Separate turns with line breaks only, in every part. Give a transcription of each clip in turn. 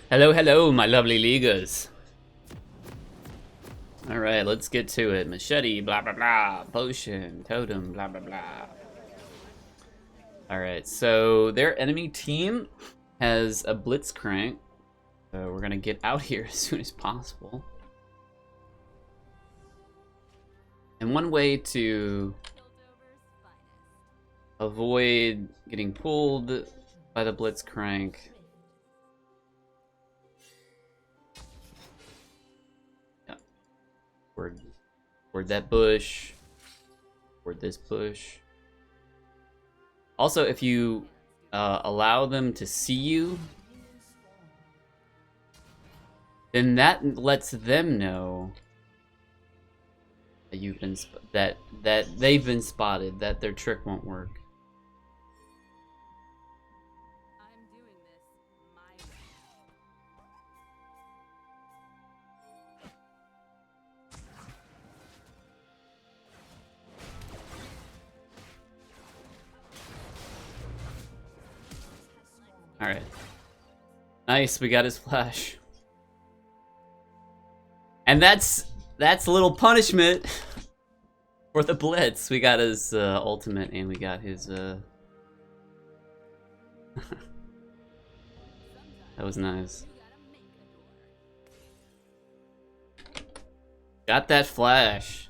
Hello, hello, my lovely Leaguers. Alright, let's get to it. Machete, blah, blah, blah. Potion, totem, blah, blah, blah. Alright, so their enemy team has a blitzcrank. So we're gonna get out here as soon as possible. And one way to avoid getting pulled by the blitzcrank toward that bush, toward this bush. Also, if you allow them to see you, then that lets them know that you've been that they've been spotted, that their trick won't work. Alright. Nice, we got his flash. And that's a little punishment for the blitz. We got his ultimate and we got his that was nice. Got that flash.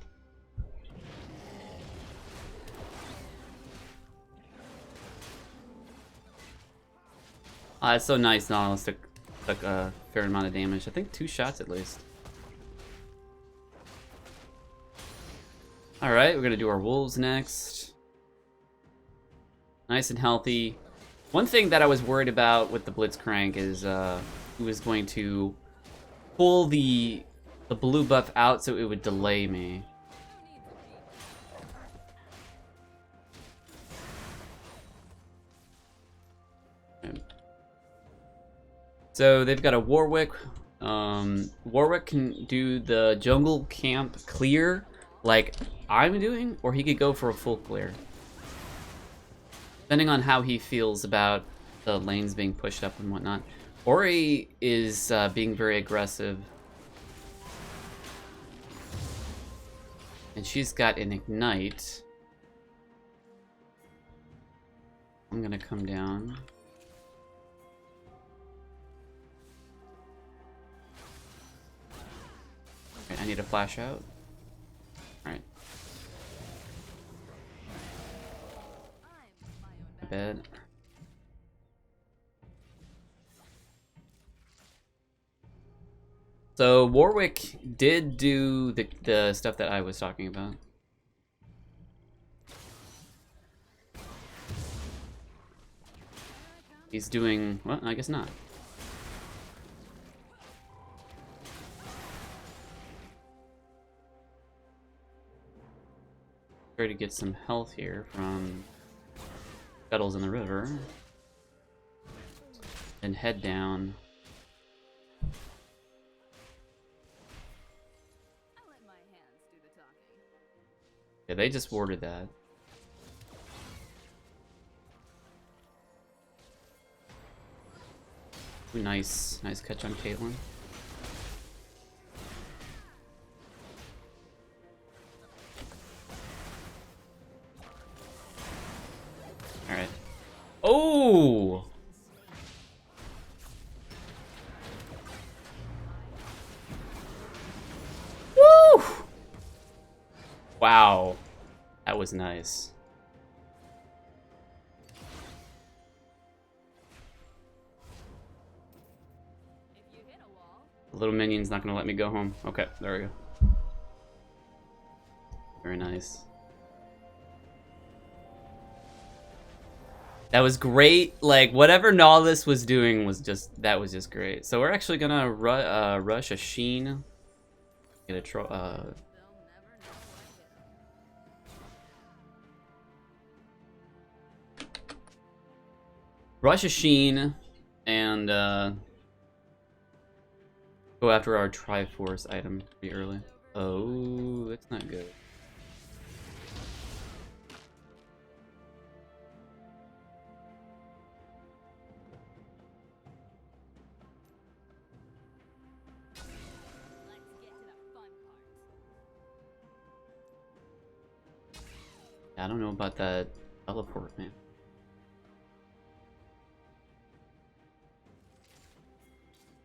It's so nice. Nautilus took a fair amount of damage. I think 2 shots at least. Alright, we're gonna do our wolves next. Nice and healthy. One thing that I was worried about with the blitzcrank is he was going to pull the blue buff out so it would delay me. So they've got a Warwick. Warwick can do the jungle camp clear like I'm doing, or he could go for a full clear. Depending on how he feels about the lanes being pushed up and whatnot. Ori is being very aggressive. And she's got an ignite. I'm gonna come down. I need a flash out. Alright. My bad. So Warwick did do the stuff that I was talking about. He's doing, well, I guess not. Try to get some health here from Scuttles in the river. And head down. Yeah, they just warded that. Ooh, nice catch on Caitlyn. Alright. Oh! Woo! Wow. That was nice. The little minion's not gonna let me go home. Okay, there we go. Very nice. That was great. Like, whatever Nautilus was doing was just great. So we're actually gonna rush a Sheen. Get a rush a Sheen and go after our Triforce item pretty early. Oh, that's not good. I don't know about that teleport, man.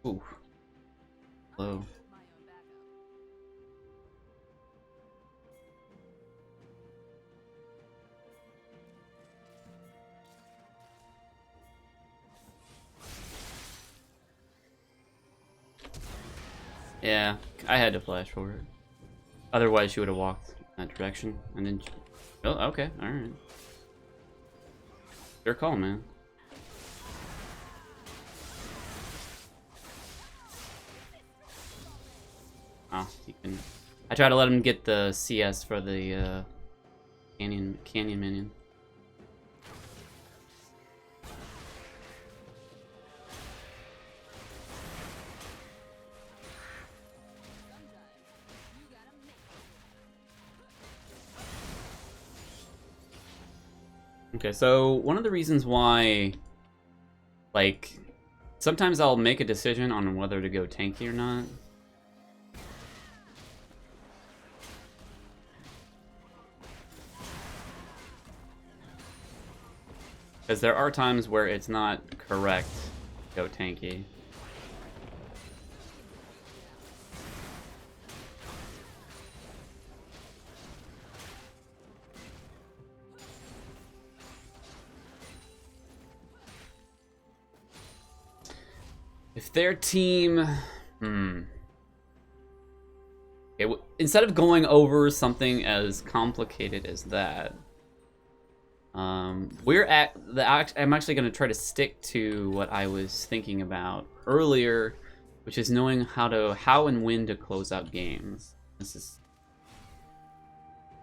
Ooh. Low. Yeah, I had to flash forward. Otherwise, she would have walked in that direction. And then... Oh, okay, alright. Your call, man. Oh, he can... I try to let him get the CS for the canyon minion. Okay, so one of the reasons why, like, sometimes I'll make a decision on whether to go tanky or not. Because there are times where it's not correct to go tanky. If their team... Okay, instead of going over something as complicated as that, I'm actually going to try to stick to what I was thinking about earlier, which is knowing how and when to close out games. This is...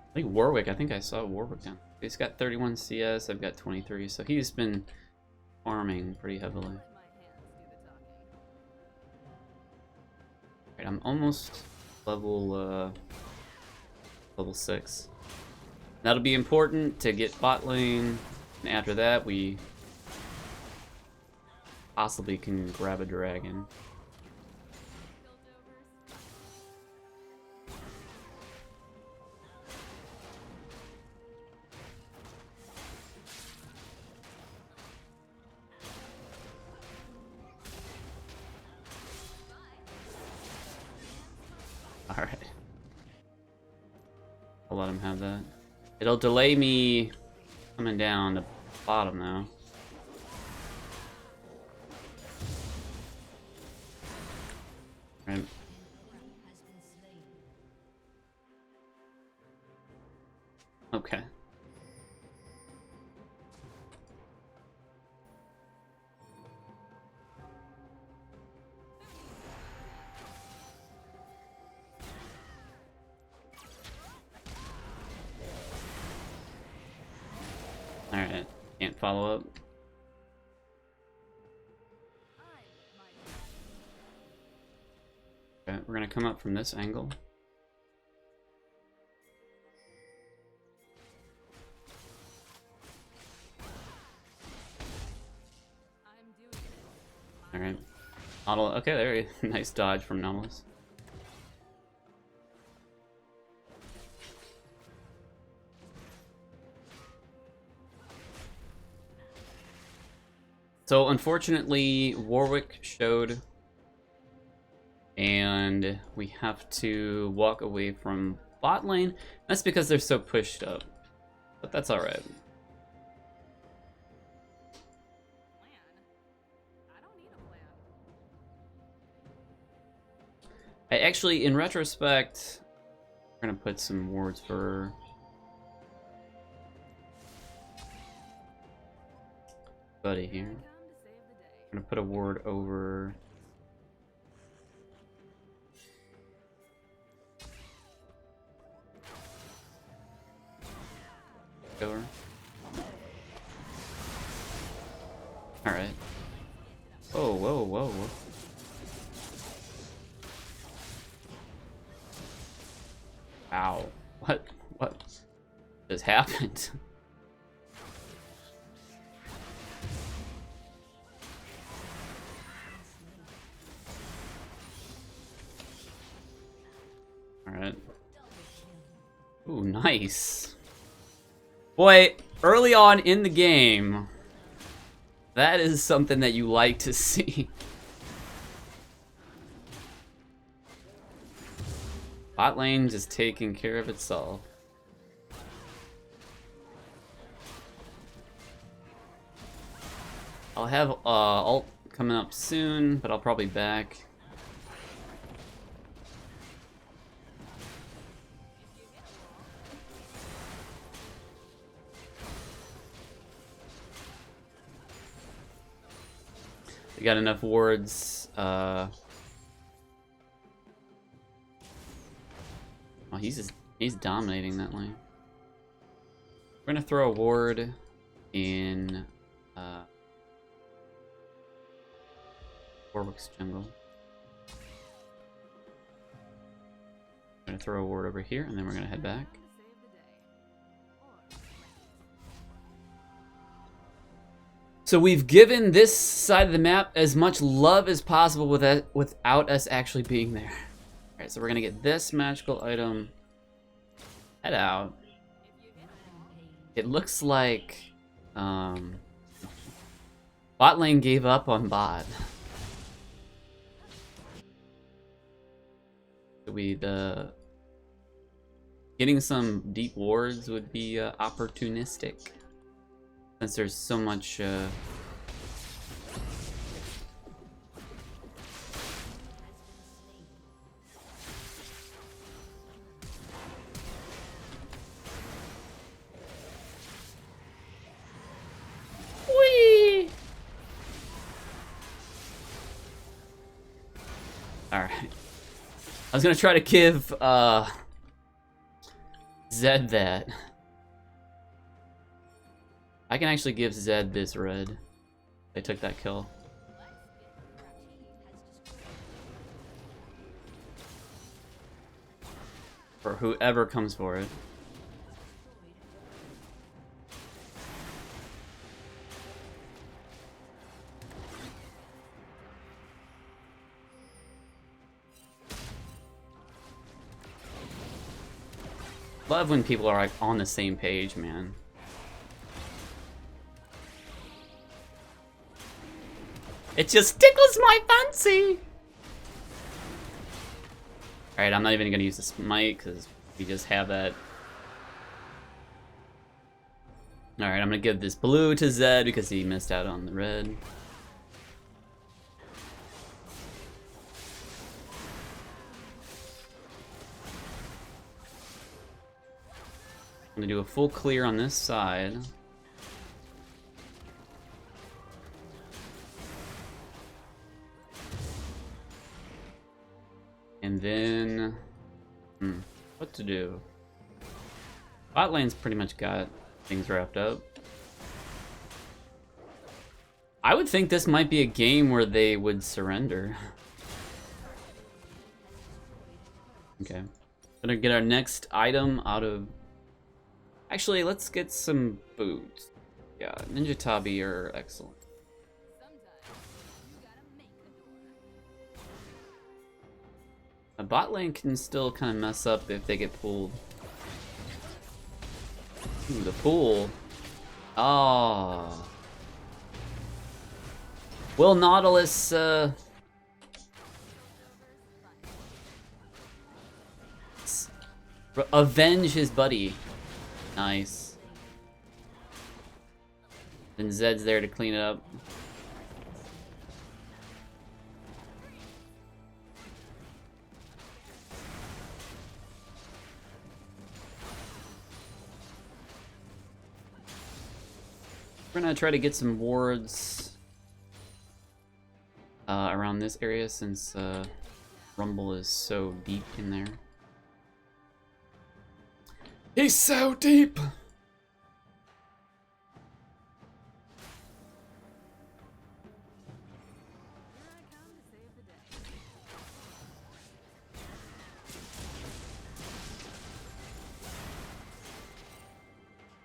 I think Warwick, I think I saw Warwick down. He's got 31 CS, I've got 23, so he's been farming pretty heavily. Right, I'm almost level 6. That'll be important to get bot lane, and after that we possibly can grab a dragon. Alright. I'll let him have that. It'll delay me coming down the bottom now. Right. Okay. Alright, can't follow up. Okay, we're gonna come up from this angle. Alright. Okay, there. Nice dodge from Nautilus. So unfortunately, Warwick showed, and we have to walk away from bot lane. That's because they're so pushed up, but that's all right. I actually, in retrospect, we're gonna put some wards for Buddy here. I'm gonna put a ward over over. All right. Whoa, whoa, whoa, whoa. Ow. What just happened? Alright. Ooh, nice. Boy, early on in the game, that is something that you like to see. Bot lane just taking care of itself. I'll have ult coming up soon, but I'll probably back. We got enough wards. Oh, he's dominating that lane. We're gonna throw a ward in Warwick's jungle. I'm gonna throw a ward over here, and then we're gonna head back. So we've given this side of the map as much love as possible without us actually being there. Alright, so we're gonna get this magical item. Head out. It looks like bot lane gave up on bot. Getting some deep wards would be opportunistic. Since there's so much Whee! Alright. I was gonna try to give Zed that. I can actually give Zed this red. They took that kill. For whoever comes for it. Love when people are like on the same page, man. It just tickles my fancy! Alright, I'm not even gonna use the smite because we just have that. Alright, I'm gonna give this blue to Zed because he missed out on the red. I'm gonna do a full clear on this side. And then, what to do? Bot lane's pretty much got things wrapped up. I would think this might be a game where they would surrender. Okay. Gonna get our next item out of... Actually, let's get some boots. Yeah, Ninja Tabi are excellent. A bot lane can still kind of mess up if they get pulled. Ooh, the pull. Oh. Will Nautilus avenge his buddy? Nice. Then Zed's there to clean it up. We're gonna try to get some wards around this area since Rumble is so deep in there. He's so deep!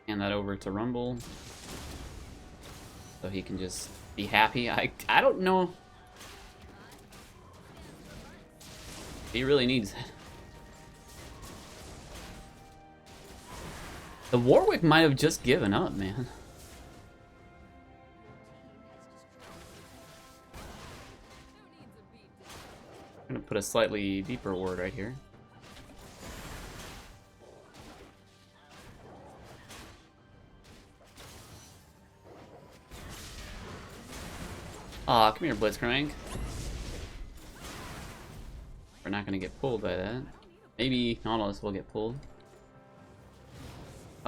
Hand that over to Rumble. So he can just be happy. I don't know. He really needs it. The Warwick might have just given up, man. I'm gonna put a slightly deeper ward right here. Aw, come here, Blitzcrank. We're not gonna get pulled by that. Maybe Nautilus will get pulled.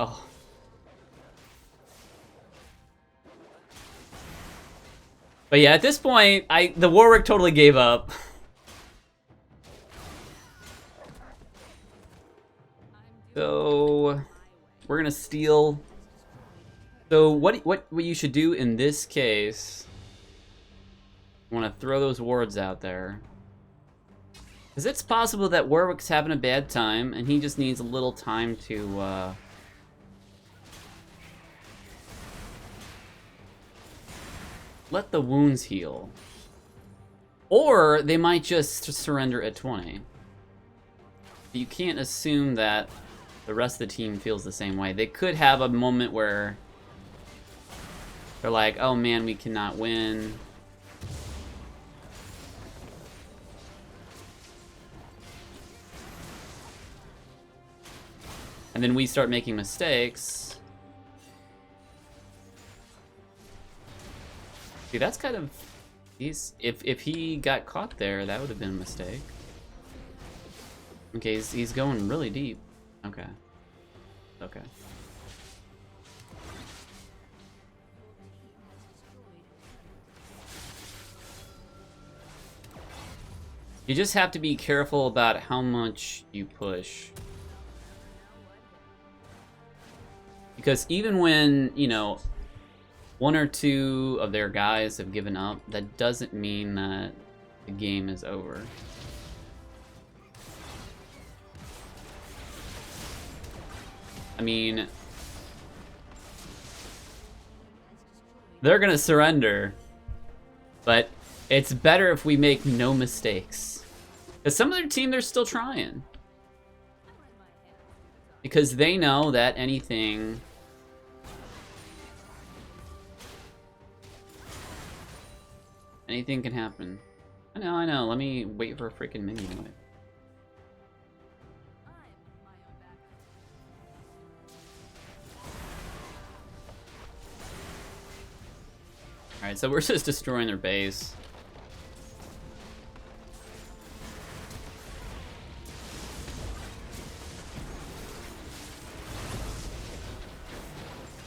Oh. But yeah, at this point, the Warwick totally gave up. So we're gonna steal. So what you should do in this case? You want to throw those wards out there. Because it's possible that Warwick's having a bad time, and he just needs a little time to, let the wounds heal. Or they might just surrender at 20. You can't assume that the rest of the team feels the same way. They could have a moment where they're like, oh man, we cannot win. And then we start making mistakes. See, that's kind of... If he got caught there, that would have been a mistake. Okay, he's going really deep. Okay. Okay. You just have to be careful about how much you push. Because even when, you know, one or two of their guys have given up, that doesn't mean that the game is over. I mean, they're gonna surrender, but it's better if we make no mistakes. Because some of their team, they're still trying. Because they know that anything can happen. I know. Let me wait for a freaking minion wave. Alright, so we're just destroying their base.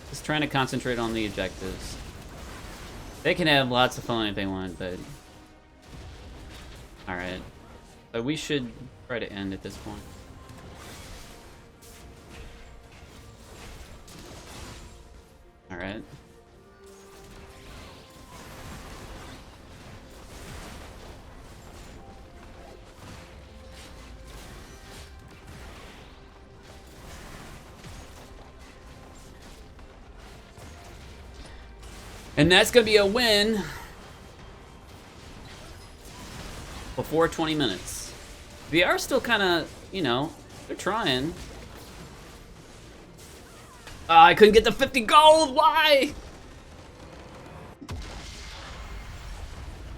Just trying to concentrate on the objectives. They can have lots of fun if they want, but... Alright. So we should try to end at this point. Alright. And that's gonna be a win before 20 minutes. They are still kind of, you know, they're trying. I couldn't get the 50 gold, why?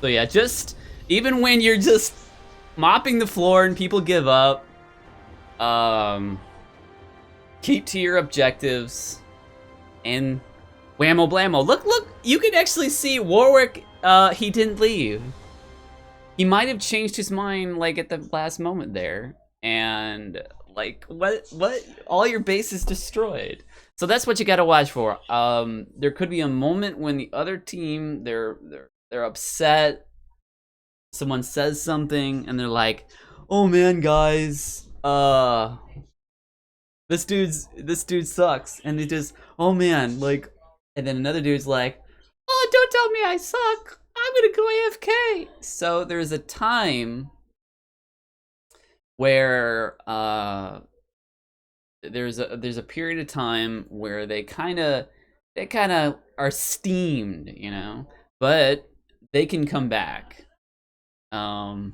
So yeah, just, even when you're just mopping the floor and people give up, keep to your objectives, and whammo blammo. Look, you can actually see Warwick, he didn't leave. He might have changed his mind, like, at the last moment there. And, like, what? All your base is destroyed. So that's what you gotta watch for. There could be a moment when the other team, they're upset. Someone says something, and they're like, oh man, guys, this dude sucks. And they just, oh man, like, and then another dude's like, oh, don't tell me I suck. I'm gonna go AFK. So there's a time where there's a period of time where they kind of are steamed, you know, but they can come back. But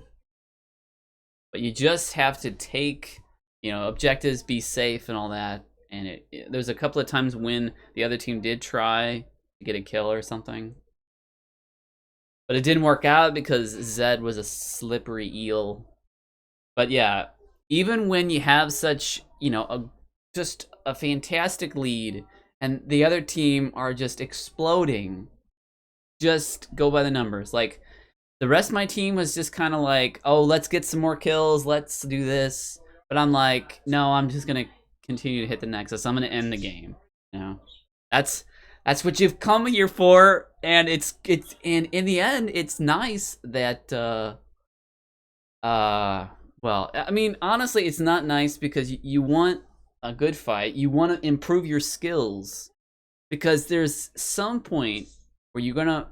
you just have to take, you know, objectives, be safe and all that, and there's a couple of times when the other team did try to get a kill or something, but it didn't work out because Zed was a slippery eel. But yeah, even when you have such, just a fantastic lead and the other team are just exploding, just go by the numbers. Like, the rest of my team was just kind of like, oh, let's get some more kills, let's do this. But I'm like, no, I'm just gonna continue to hit the Nexus. I'm gonna end the game. That's what you've come here for, and it's and in the end, it's nice that well, I mean, honestly, it's not nice because you want a good fight. You want to improve your skills because there's some point where you're gonna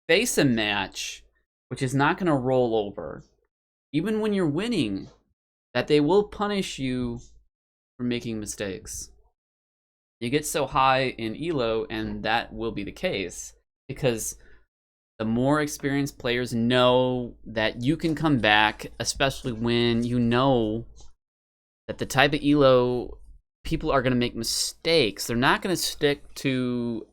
face a match which is not gonna roll over, even when you're winning, that they will punish you for making mistakes. You get so high in elo, and that will be the case because the more experienced players know that you can come back, especially when you know that the type of elo people are going to make mistakes. They're not going to stick to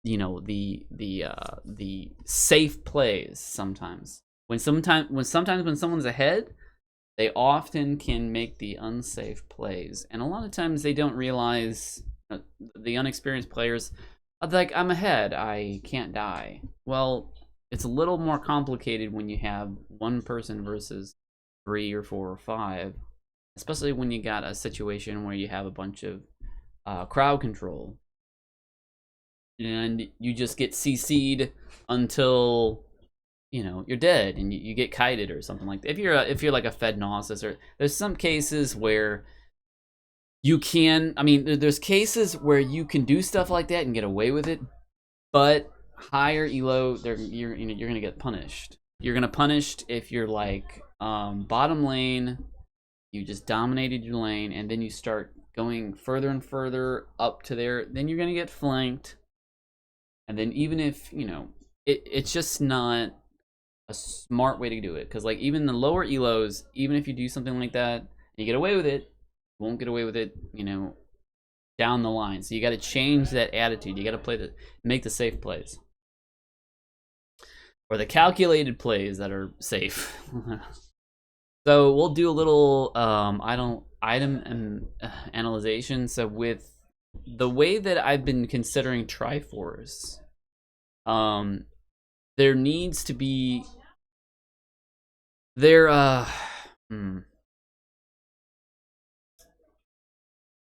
the safe plays sometimes. When someone's ahead, they often can make the unsafe plays, and a lot of times they don't realize, the unexperienced players, like, I'm ahead, I can't die. Well, it's a little more complicated when you have one person versus 3 or 4 or 5, especially when you got a situation where you have a bunch of crowd control, and you just get CC'd until you're dead, and you get kited or something like that. If you're like a Fed Gnosis, or there's some cases where you can, I mean, there's cases where you can do stuff like that and get away with it, but higher elo, you're gonna get punished. You're gonna punished if you're like bottom lane, you just dominated your lane, and then you start going further and further up to there, then you're gonna get flanked, and then even if it's just not a smart way to do it, because like even the lower elos, even if you do something like that and you get away with it, you won't get away with it down the line. So you got to change that attitude. You got to make the safe plays, or the calculated plays that are safe. So we'll do a little item and analyzation. So with the way that I've been considering Triforce, there needs to be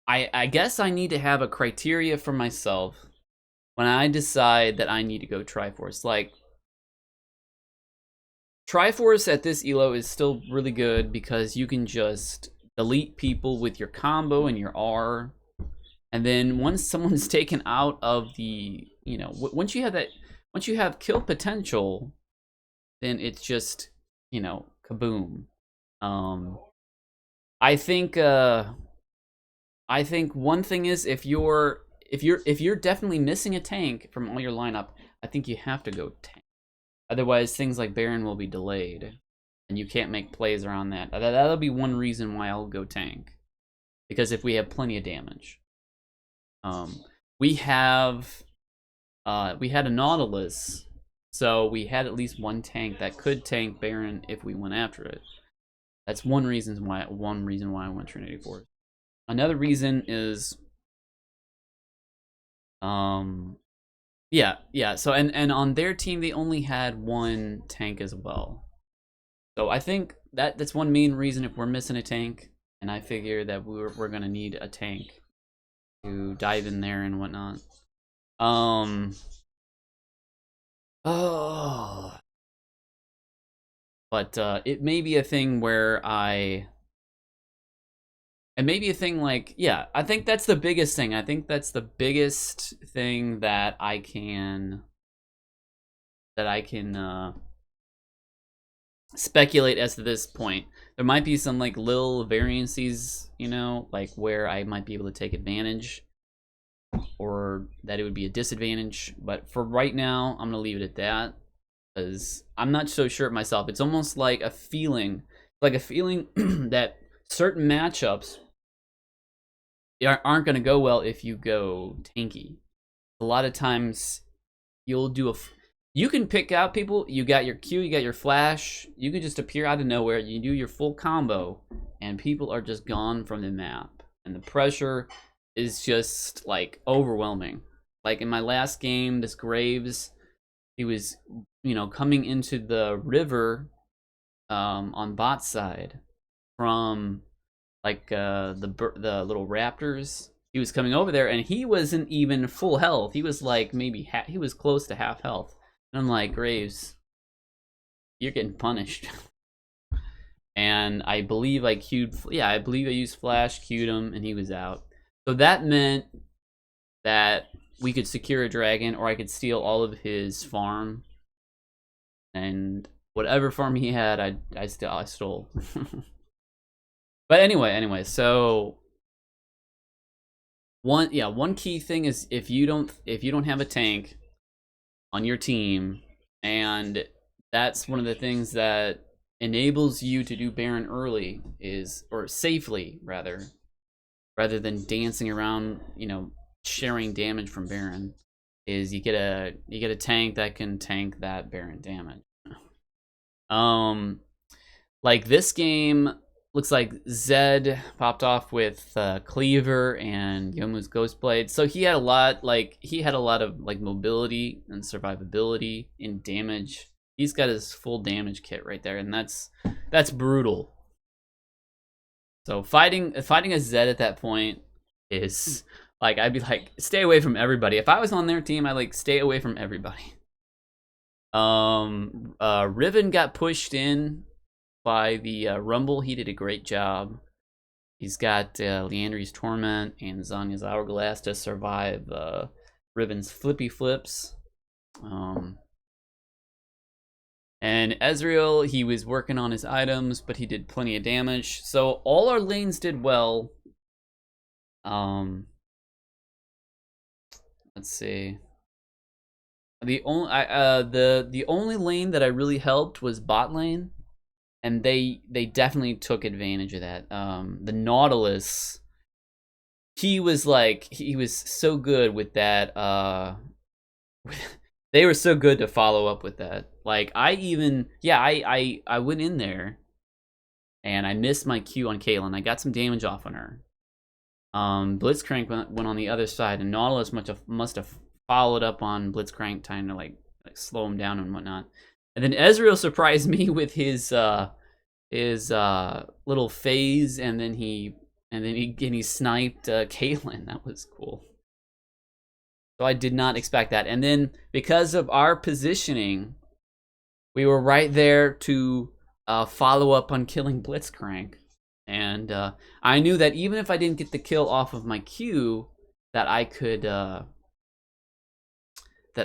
I guess I need to have a criteria for myself when I decide that I need to go Triforce. Like, Triforce at this elo is still really good because you can just delete people with your combo and your R, and then once someone's taken out of the, once you have kill potential, then it's just, kaboom. I think one thing is, if you're definitely missing a tank from all your lineup, I think you have to go tank. Otherwise, things like Baron will be delayed, and you can't make plays around that. That'll be one reason why I'll go tank, because if we have plenty of damage, we had a Nautilus, so we had at least one tank that could tank Baron if we went after it. That's one reason why I went Trinity Force. Another reason is, yeah. So and on their team they only had one tank as well. So I think that's one main reason if we're missing a tank, and I figure that we're gonna need a tank to dive in there and whatnot. But it may be a thing where and maybe a thing like, yeah, I think that's the biggest thing. I think that's the biggest thing that I can speculate as to this point. There might be some like little variances, like where I might be able to take advantage, or that it would be a disadvantage. But for right now, I'm gonna leave it at that, because I'm not so sure of myself. It's almost like a feeling, that certain matchups aren't going to go well if you go tanky. A lot of times you'll do you can pick out people. You got your Q, you got your flash. You can just appear out of nowhere. You do your full combo, and people are just gone from the map. And the pressure is just like overwhelming. Like in my last game, this Graves, he was, coming into the river on bot side from like the little raptors. He was coming over there, and he wasn't even full health. He was like maybe he was close to half health. And I'm like, Graves, you're getting punished. And I believe I used flash, queued him, and he was out. So that meant that we could secure a dragon, or I could steal all of his farm, and whatever farm he had, I stole. But anyway, so one key thing is if you don't have a tank on your team, and that's one of the things that enables you to do Baron early or safely rather than dancing around, sharing damage from Baron, is you get a tank that can tank that Baron damage. Like this game looks like Zed popped off with Cleaver and Yomu's Ghostblade. So he had a lot of like mobility and survivability in damage. He's got his full damage kit right there, and that's brutal. So fighting a Zed at that point is like, I'd be like, stay away from everybody. If I was on their team, I'd like stay away from everybody. Riven got pushed in by the Rumble. He did a great job. He's got Leandri's Torment and Zanya's Hourglass to survive Riven's flippy flips. And Ezreal, he was working on his items, but he did plenty of damage. So all our lanes did well. Let's see. The only lane that I really helped was bot lane, and they definitely took advantage of that. The Nautilus, he was so good with that. They were so good to follow up with that. Like I went in there and I missed my Q on Caitlyn. I got some damage off on her. Blitzcrank went on the other side, and Nautilus must have followed up on Blitzcrank, trying to like slow him down and whatnot. And then Ezreal surprised me with his little phase, and then he sniped Caitlyn. That was cool. So I did not expect that. And then because of our positioning, we were right there to follow up on killing Blitzcrank. And I knew that even if I didn't get the kill off of my Q, that I could that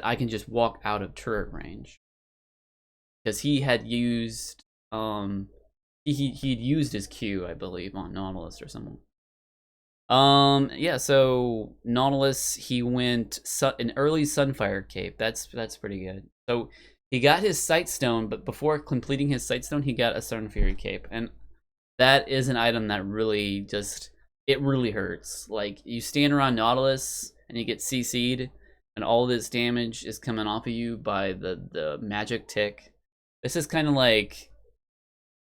I can just walk out of turret range, because he had used he'd used his Q, I believe, on Nautilus or something. Yeah, so Nautilus, he went an early Sunfire Cape. That's pretty good. So he got his Sightstone, but before completing his Sightstone, he got a Sunfury Cape, and that is an item that really it really hurts. Like, you stand around Nautilus and you get CC'd, and all this damage is coming off of you by the magic tick. This is kind of like,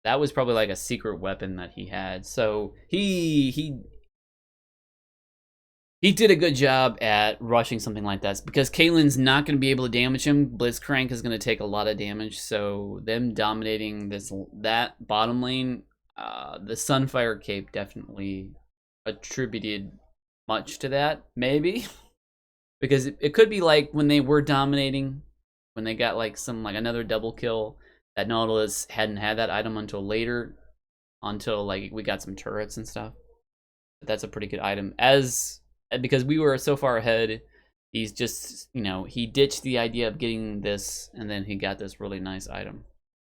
that was probably like a secret weapon that he had. So he did a good job at rushing something like that, because Caitlyn's not going to be able to damage him. Blitzcrank is going to take a lot of damage, so them dominating that bottom lane, the Sunfire Cape definitely attributed much to that, maybe. Because it could be like when they were dominating, when they got like another double kill, that Nautilus hadn't had that item until later, until like we got some turrets and stuff. But that's a pretty good item, because we were so far ahead. He's just, he ditched the idea of getting this, and then he got this really nice item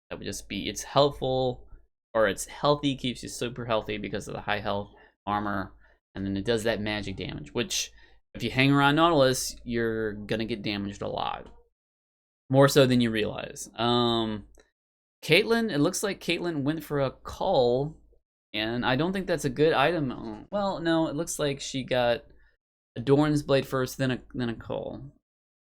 that would just be, it's helpful, or it's healthy, keeps you super healthy because of the high health armor, and then it does that magic damage, which if you hang around Nautilus, you're gonna get damaged a lot, more so than you realize. Caitlyn, it looks like Caitlyn went for a call And I don't think that's a good item. Oh, well, no, it looks like she got a Dorn's Blade first, then a Cull.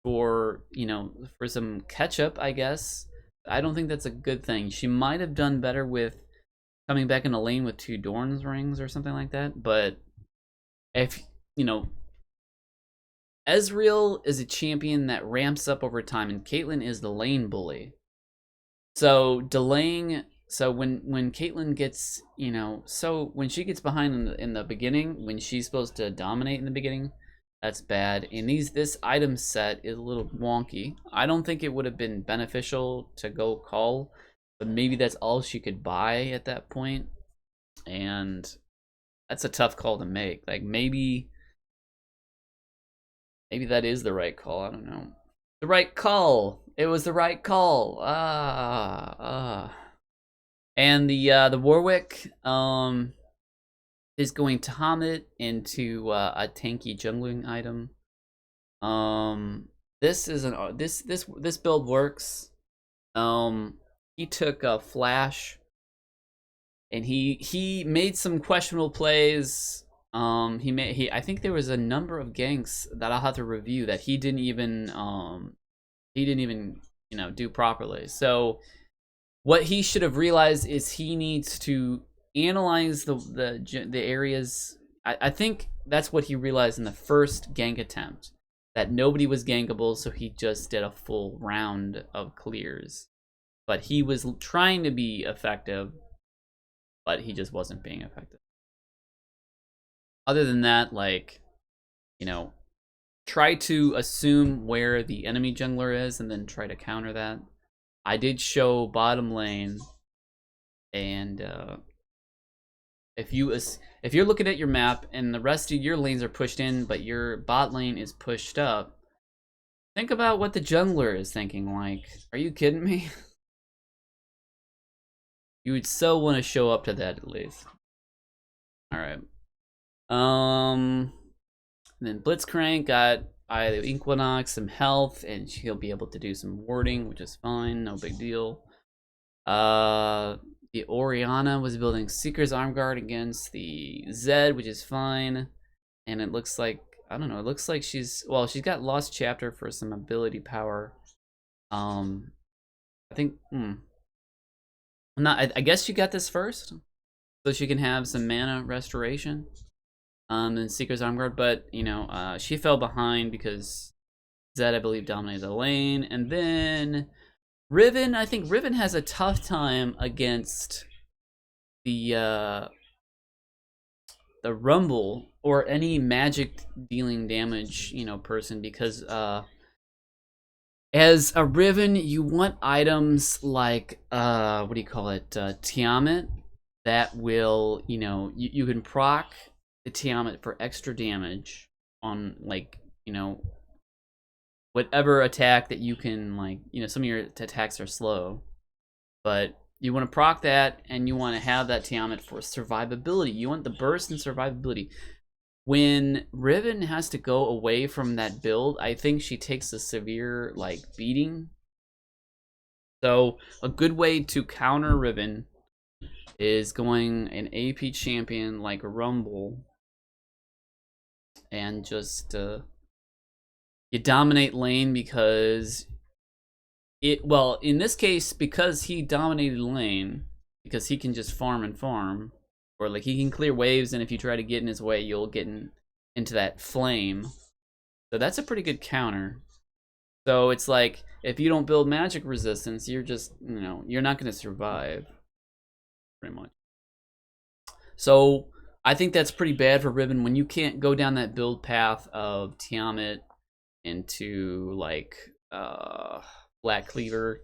For, you know, for some catch-up, I guess. I don't think that's a good thing. She might have done better with coming back in a lane with 2 Dorn's Rings or something like that, but if, you know, Ezreal is a champion that ramps up over time, and Caitlyn is the lane bully. So delaying, so when Caitlyn gets, you know, so when she gets behind in the beginning, when she's supposed to dominate in the beginning, that's bad. And this item set is a little wonky. I don't think it would have been beneficial to go Cull, but maybe that's all she could buy at that point, and that's a tough call to make. Like maybe that is the right call. I don't know. The right call. It was the right call. And the Warwick is going to Hamid into a tanky jungling item. This is this build works. He took a flash, and he made some questionable plays. I think there was a number of ganks that I'll have to review that he didn't even you know, do properly. So what he should have realized is he needs to analyze the areas. I think that's what he realized in the first gank attempt, that nobody was gankable, so he just did a full round of clears. But he was trying to be effective, but he just wasn't being effective. Other than that, like, you know, try to assume where the enemy jungler is and then try to counter that. I did show bottom lane, and if you're looking at your map and the rest of your lanes are pushed in, but your bot lane is pushed up, think about what the jungler is thinking. Like, are you kidding me? You would so want to show up to that at least. All right. And then Blitzcrank got Eye of the Equinox, some health, and she'll be able to do some warding, which is fine, no big deal. The Orianna was building Seeker's Arm Guard against the Zed, which is fine. And it looks like, I don't know, it looks like she's got Lost Chapter for some ability power. I think, I guess she got this first, so she can have some mana restoration. And Seeker's Arm Guard, but, you know, she fell behind because Zed, I believe, dominated the lane. And then Riven, I think Riven has a tough time against the Rumble or any magic dealing damage, you know, person, because as a Riven, you want items like what do you call it, Tiamat, that will, you know, you can proc the Tiamat for extra damage on, like, you know, whatever attack that you can, like, you know, some of your attacks are slow, but you want to proc that, and you want to have that Tiamat for survivability. You want the burst and survivability. When Riven has to go away from that build, I think she takes a severe, like, beating. So a good way to counter Riven is going an AP champion like Rumble, and just you dominate lane, because in this case, because he dominated lane, because he can just farm and farm, or like he can clear waves, and if you try to get in his way, you'll get into that flame. So that's a pretty good counter. So it's like, if you don't build magic resistance, you're just, you know, you're not going to survive, pretty much. So I think that's pretty bad for Riven when you can't go down that build path of Tiamat into, like, Black Cleaver,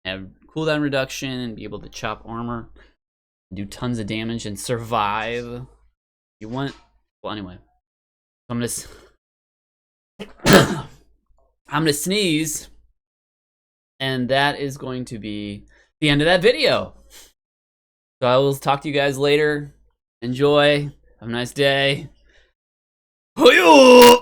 have cooldown reduction, and be able to chop armor, do tons of damage, and survive. You want, well, anyway, I'm gonna sneeze, and that is going to be the end of that video. So I will talk to you guys later. Enjoy. Have a nice day. Hoyo!